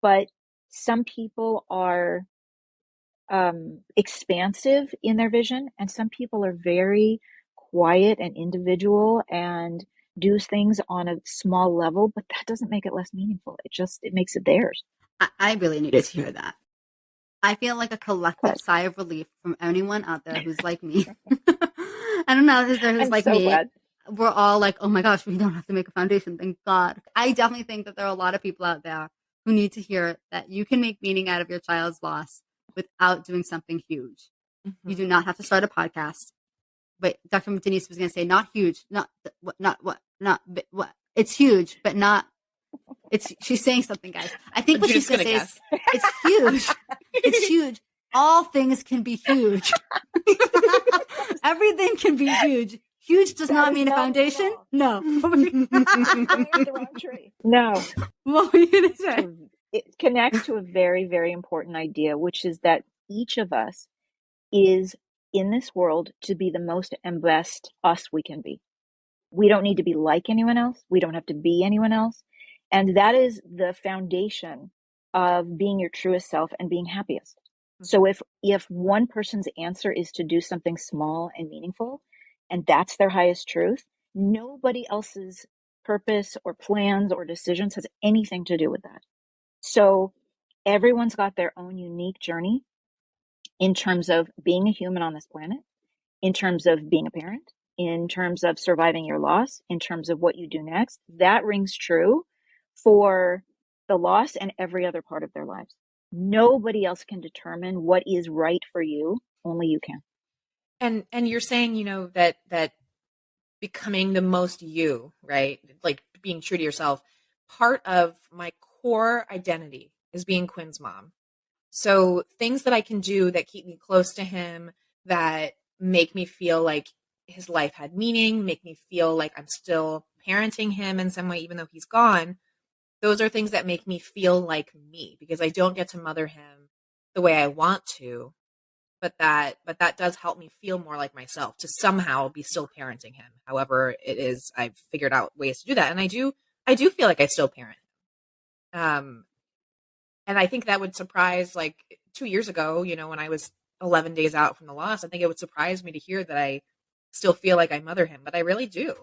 But some people are expansive in their vision, and some people are very quiet and individual and do things on a small level, but that doesn't make it less meaningful. It makes it theirs.
I really needed to hear that. I feel like a collective sigh of relief from anyone out there who's like me. I don't know who's like
so
me.
Glad.
We're all like, oh my gosh, we don't have to make a foundation. Thank God. I definitely think that there are a lot of people out there who need to hear that you can make meaning out of your child's loss without doing something huge. Mm-hmm. You do not have to start a podcast. But Dr. Denise was going to say, not huge, not what. It's huge, but not. She's saying something, guys. I think what she's going to say is, it's huge, It's huge. All things can be huge. Everything can be huge. Huge does not mean a foundation. No.
the wrong tree. No.
What were you going to say?
It connects to a very, very important idea, which is that each of us is in this world to be the most and best us we can be. We don't need to be like anyone else. We don't have to be anyone else. And that is the foundation of being your truest self and being happiest. So if one person's answer is to do something small and meaningful, and that's their highest truth, nobody else's purpose or plans or decisions has anything to do with that. So everyone's got their own unique journey in terms of being a human on this planet, in terms of being a parent, in terms of surviving your loss, in terms of what you do next. That rings true for the loss and every other part of their lives. Nobody else can determine what is right for you. Only you can.
And you're saying, that becoming the most you, right? Like being true to yourself. Part of my core identity is being Quinn's mom. So things that I can do that keep me close to him, that make me feel like his life had meaning, make me feel like I'm still parenting him in some way, even though he's gone. Those are things that make me feel like me, because I don't get to mother him the way I want to. But that does help me feel more like myself, to somehow be still parenting him. However it is, I've figured out ways to do that. And I do feel like I still parent him. And I think that would surprise, like 2 years ago, when I was 11 days out from the loss, I think it would surprise me to hear that I still feel like I mother him, but I really do.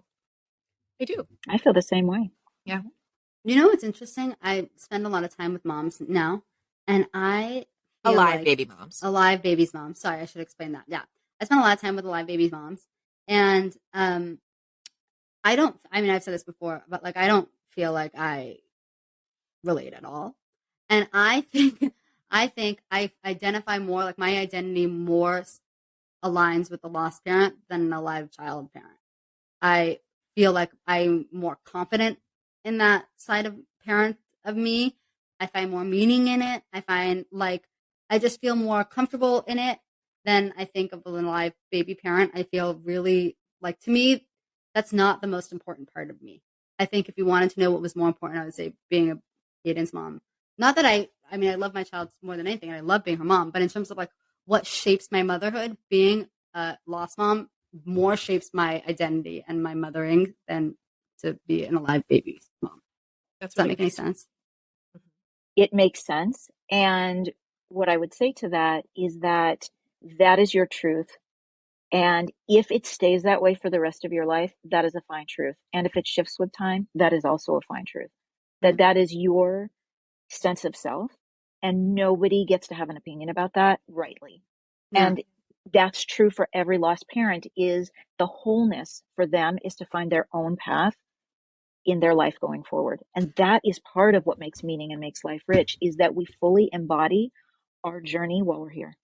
I do.
I feel the same way.
Yeah.
You know what's interesting? I spend a lot of time with moms now, and I feel
Alive baby moms.
Alive babies moms. Sorry, I should explain that. Yeah. I spend a lot of time with alive babies moms, and I've said this before, but like I don't feel like I relate at all. And I think I identify more, like my identity more aligns with the lost parent than an alive child parent. I feel like I'm more confident in that side of parent of me. I find more meaning in it. I find like I just feel more comfortable in it than I think of an alive baby parent. I feel really like, to me, that's not the most important part of me. I think if you wanted to know what was more important, I would say being Aiden's mom. Not that I love my child more than anything, and I love being her mom, but in terms of like what shapes my motherhood, being a lost mom more shapes my identity and my mothering than to be an alive baby mom. Does that make any sense?
It makes sense. And what I would say to that is that is your truth. And if it stays that way for the rest of your life, that is a fine truth. And if it shifts with time, that is also a fine truth. That is your sense of self, and nobody gets to have an opinion about that rightly. Yeah. And that's true for every lost parent. Is the wholeness for them is to find their own path in their life going forward. And that is part of what makes meaning and makes life rich, is that we fully embody our journey while we're here.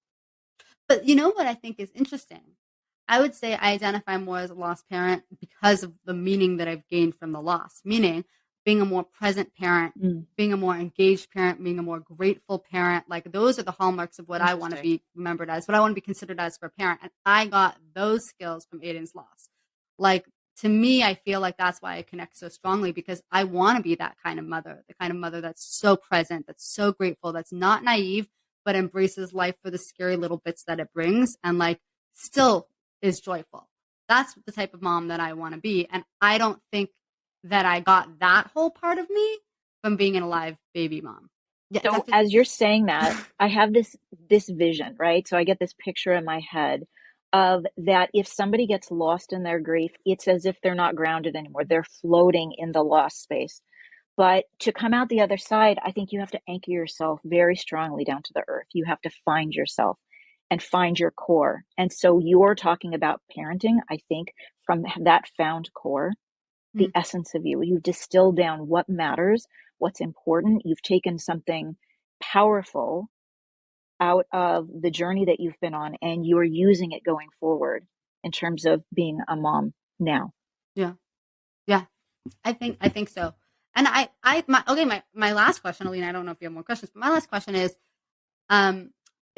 But you know what I think is interesting? I would say I identify more as a lost parent because of the meaning that I've gained from the loss, meaning being a more present parent, being a more engaged parent, being a more grateful parent. Like those are the hallmarks of what I want to be remembered as, what I want to be considered as for a parent. And I got those skills from Aiden's loss. Like, to me, I feel like that's why I connect so strongly, because I want to be that kind of mother, the kind of mother that's so present, that's so grateful, that's not naive, but embraces life for the scary little bits that it brings, and like still is joyful. That's the type of mom that I want to be. And I don't think that I got that whole part of me from being an alive baby mom.
Yeah, so as you're saying that, I have this vision, right? So I get this picture in my head of that if somebody gets lost in their grief, it's as if they're not grounded anymore. They're floating in the lost space. But to come out the other side, I think you have to anchor yourself very strongly down to the earth. You have to find yourself and find your core. And so you're talking about parenting, I think, from that found core, the essence of you. You've distilled down what matters, what's important. You've taken something powerful out of the journey that you've been on, and you're using it going forward in terms of being a mom now.
Yeah. I think so. And my last question, Alina, I don't know if you have more questions, but my last question is,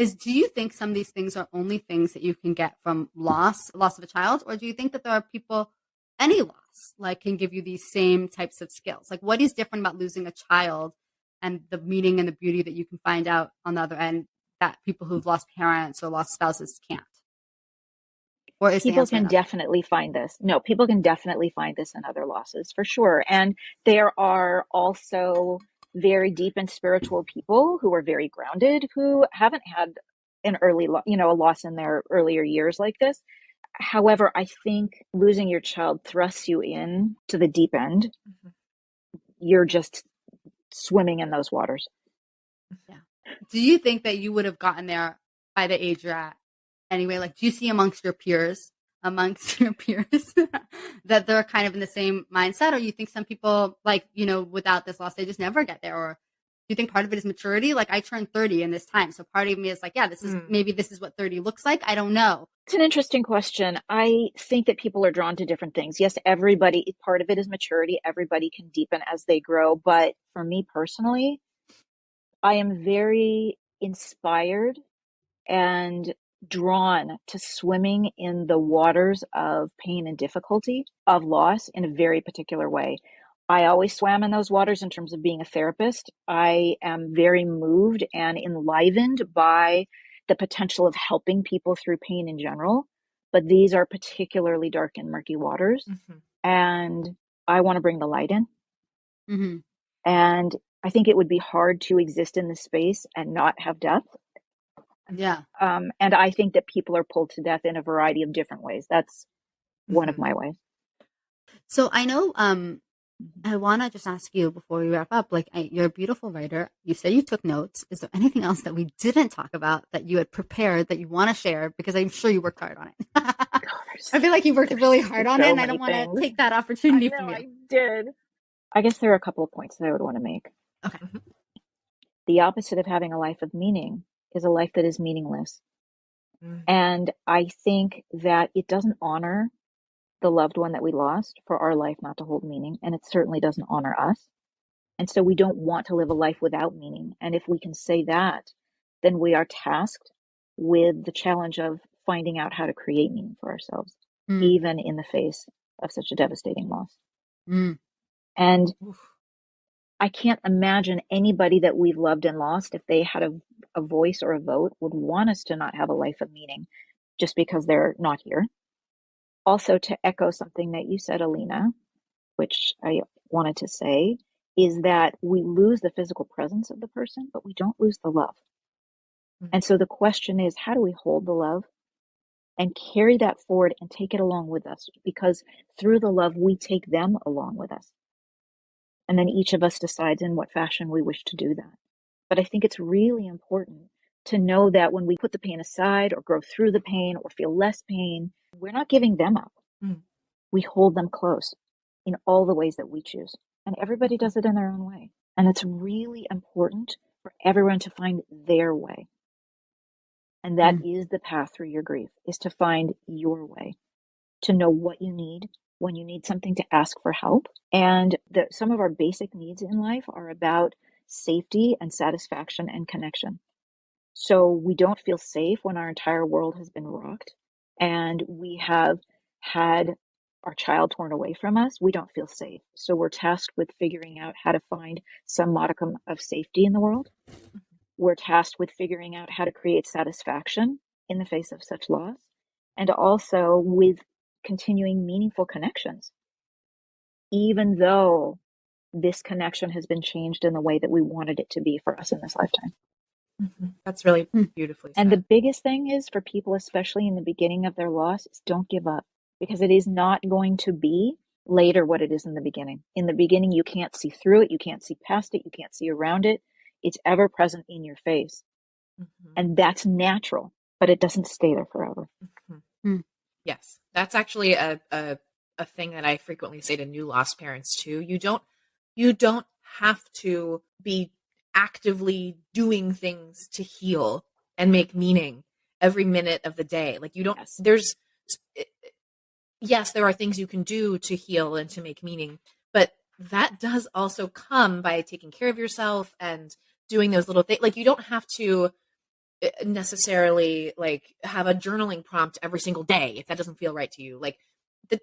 is, do you think some of these things are only things that you can get from loss of a child? Or do you think that there are people, any loss, like can give you these same types of skills? Like what is different about losing a child and the meaning and the beauty that you can find out on the other end that people who've lost parents or lost spouses can't? Or is
people can definitely find this. No, people can definitely find this in other losses for sure. And there are also very deep and spiritual people who are very grounded, who haven't had an early, a loss in their earlier years like this. However, I think losing your child thrusts you in to the deep end. Mm-hmm. You're just swimming in those waters.
Yeah. Do you think that you would have gotten there by the age you're at anyway? Like, do you see amongst your peers that they're kind of in the same mindset? Or you think some people, like, without this loss, they just never get there? Or do you think part of it is maturity? Like, I turned 30 in this time. So part of me is like, yeah, this is what 30 looks like. I don't know.
It's an interesting question. I think that people are drawn to different things. Yes, part of it is maturity. Everybody can deepen as they grow. But for me personally, I am very inspired and drawn to swimming in the waters of pain and difficulty, of loss, in a very particular way. I always swam in those waters in terms of being a therapist. I am very moved and enlivened by the potential of helping people through pain in general. But these are particularly dark and murky waters. Mm-hmm. And I want to bring the light in. Mm-hmm. And I think it would be hard to exist in this space and not have death.
Yeah.
And I think that people are pulled to death in a variety of different ways. That's one of my ways.
So I know, I want to just ask you before we wrap up, like, you're a beautiful writer. You say you took notes. Is there anything else that we didn't talk about that you had prepared that you want to share? Because I'm sure you worked hard on it. I feel like you worked really hard on it, and I don't want to take that opportunity from you.
I did. I guess there are a couple of points that I would want to make.
Okay.
The opposite of having a life of meaning is a life that is meaningless. And I think that it doesn't honor the loved one that we lost for our life not to hold meaning. And it certainly doesn't honor us. And so we don't want to live a life without meaning. And if we can say that, then we are tasked with the challenge of finding out how to create meaning for ourselves, even in the face of such a devastating loss. And I can't imagine anybody that we've loved and lost, if they had a voice or a vote, would want us to not have a life of meaning just because they're not here. Also, to echo something that you said, Alina, which I wanted to say, is that we lose the physical presence of the person, but we don't lose the love. And so the question is, how do we hold the love and carry that forward and take it along with us? Because through the love, we take them along with us. And then each of us decides in what fashion we wish to do that. But I think it's really important to know that when we put the pain aside or grow through the pain or feel less pain, we're not giving them up. We hold them close in all the ways that we choose. And everybody does it in their own way. And it's really important for everyone to find their way. And that is the path through your grief, is to find your way, to know what you need, when you need something, to ask for help. And some of our basic needs in life are about safety and satisfaction and connection. So we don't feel safe when our entire world has been rocked and we have had our child torn away from us. We don't feel safe. So we're tasked with figuring out how to find some modicum of safety in the world. We're tasked with figuring out how to create satisfaction in the face of such loss, and also with continuing meaningful connections, even though this connection has been changed in the way that we wanted it to be for us in this lifetime.
That's really beautifully said.
And the biggest thing is for people, especially in the beginning of their loss, is don't give up, because it is not going to be later what it is in the beginning. In the beginning, you can't see through it. You can't see past it. You can't see around it. It's ever present in your face. And that's natural, but it doesn't stay there forever.
Yes. That's actually a thing that I frequently say to new lost parents too. You don't have to be actively doing things to heal and make meaning every minute of the day. Like you don't, yes, there are things you can do to heal and to make meaning, but that does also come by taking care of yourself and doing those little things. Like you don't have to necessarily like have a journaling prompt every single day if that doesn't feel right to you. Like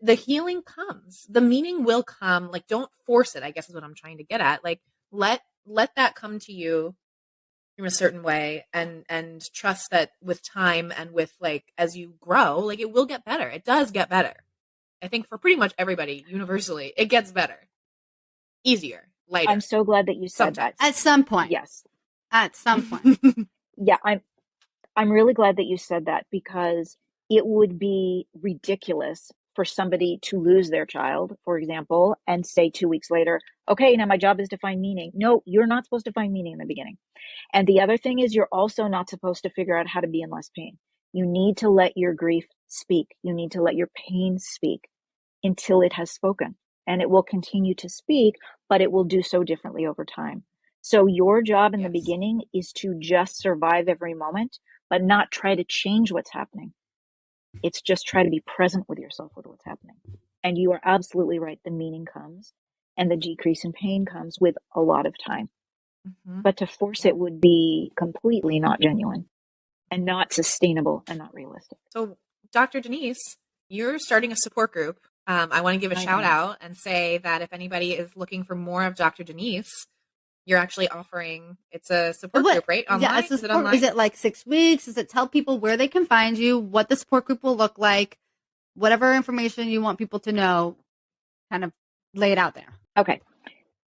the healing comes, the meaning will come. Like, don't force it, I guess is what I'm trying to get at. Like, let that come to you in a certain way, and trust that with time and with like as you grow, like it will get better. It does get better. I think for pretty much everybody, universally, it gets better, easier, lighter.
I'm so glad that you said
Sometimes.
that.
At some point.
Yes.
At some point.
Yeah, I'm really glad that you said that, because it would be ridiculous for somebody to lose their child, for example, and say 2 weeks later, okay, now my job is to find meaning. No, you're not supposed to find meaning in the beginning. And the other thing is, you're also not supposed to figure out how to be in less pain. You need to let your grief speak. You need to let your pain speak until it has spoken. And it will continue to speak, but it will do so differently over time. So your job in the beginning is to just survive every moment, but not try to change what's happening. It's just try to be present with yourself with what's happening. And you are absolutely right. The meaning comes and the decrease in pain comes with a lot of time. But to force it would be completely not genuine and not sustainable and not realistic.
So, Dr. Denise, you're starting a support group. I want to give a shout out and say that if anybody is looking for more of Dr. Denise, you're actually offering, it's a support group, right? Online?
Yeah,
is it online?
Is it like 6 weeks? Does it tell people where they can find you, what the support group will look like, whatever information you want people to know, kind of lay it out there?
Okay.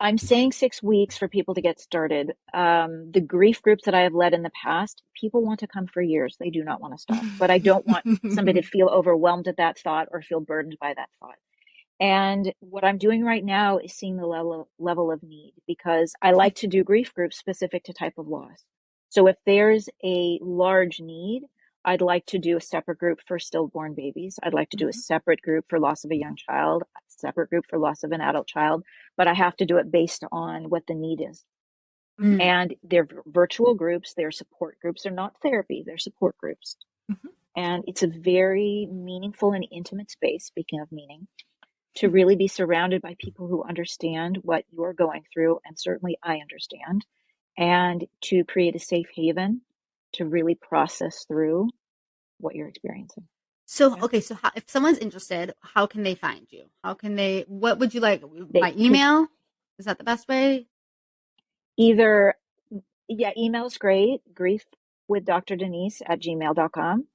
I'm saying 6 weeks for people to get started. The grief groups that I have led in the past, people want to come for years. They do not want to stop. But I don't want somebody to feel overwhelmed at that thought or feel burdened by that thought. And what I'm doing right now is seeing the level of need, because I like to do grief groups specific to type of loss. So if there's a large need, I'd like to do a separate group for stillborn babies. I'd like to do a separate group for loss of a young child, a separate group for loss of an adult child, but I have to do it based on what the need is. And they're virtual groups, they're support groups, they're not therapy, they're support groups. And it's a very meaningful and intimate space, speaking of meaning, to really be surrounded by people who understand what you're going through, and certainly I understand, and to create a safe haven to really process through what you're experiencing.
So, okay, so if someone's interested, how can they find you? What would you like? By email? Is that the best way?
Either, email's great, griefwithdrdenise@gmail.com,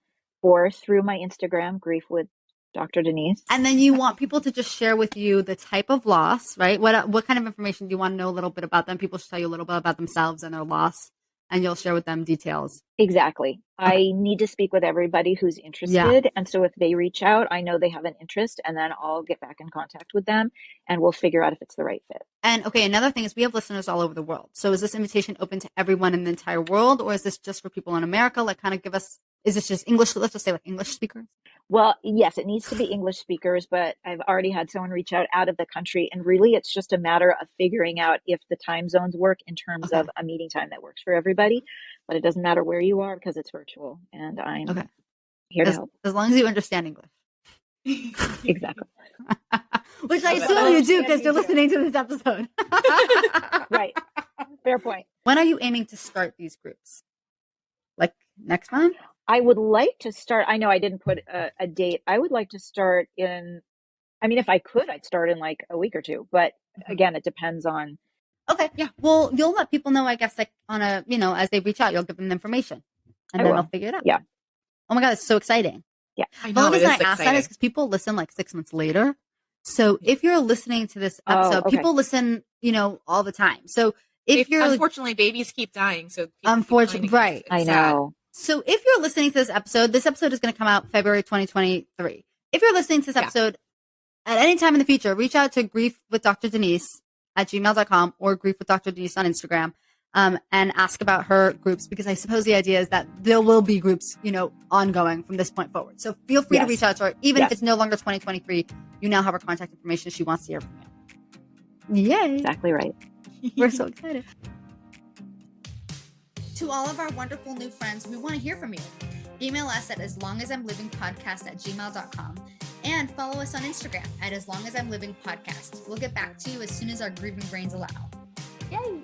or through my Instagram, Grief with Dr. Denise.
And then you want people to just share with you the type of loss, right? What kind of information do you want to know a little bit about them? People should tell you a little bit about themselves and their loss, and you'll share with them details.
Exactly. Okay. I need to speak with everybody who's interested. Yeah. And so if they reach out, I know they have an interest, and then I'll get back in contact with them and we'll figure out if it's the right fit.
And okay, another thing is we have listeners all over the world. So is this invitation open to everyone in the entire world, or is this just for people in America? Like, kind of give us, is this just English? Let's just say like English speakers.
Well, yes, it needs to be English speakers, but I've already had someone reach out of the country, and really it's just a matter of figuring out if the time zones work in terms of a meeting time that works for everybody. But it doesn't matter where you are because it's virtual, and I'm here to help.
As long as you understand English.
Exactly.
Which I assume you do because you're listening to this episode.
Right. Fair point.
When are you aiming to start these groups? Like next month?
I would like to start. I know I didn't put a date. I would like to start if I could, I'd start in like a week or two. But again, it depends on.
Okay. Yeah. Well, you'll let people know, I guess, like on as they reach out, you'll give them the information and then they'll figure it out.
Yeah.
Oh my God. It's so exciting.
Yeah.
I know. The only reason I ask that is because people listen like 6 months later. So if you're listening to this episode, people listen, all the time. So if you're
unfortunately, babies keep dying. So
unfortunately, right.
I know.
So if you're listening to this episode is going to come out February 2023. If you're listening to this episode at any time in the future, reach out to griefwithdrdenise@gmail.com or Grief with Dr. Denise on Instagram, and ask about her groups, because I suppose the idea is that there will be groups, ongoing from this point forward. So feel free to reach out to her. Even if it's no longer 2023, you now have her contact information. She wants to hear from you. Yay.
Exactly right.
We're so excited.
To all of our wonderful new friends, we want to hear from you. Email us at aslongasimlivingpodcast@gmail.com and follow us on Instagram at aslongasimlivingpodcast. We'll get back to you as soon as our grieving brains allow. Yay!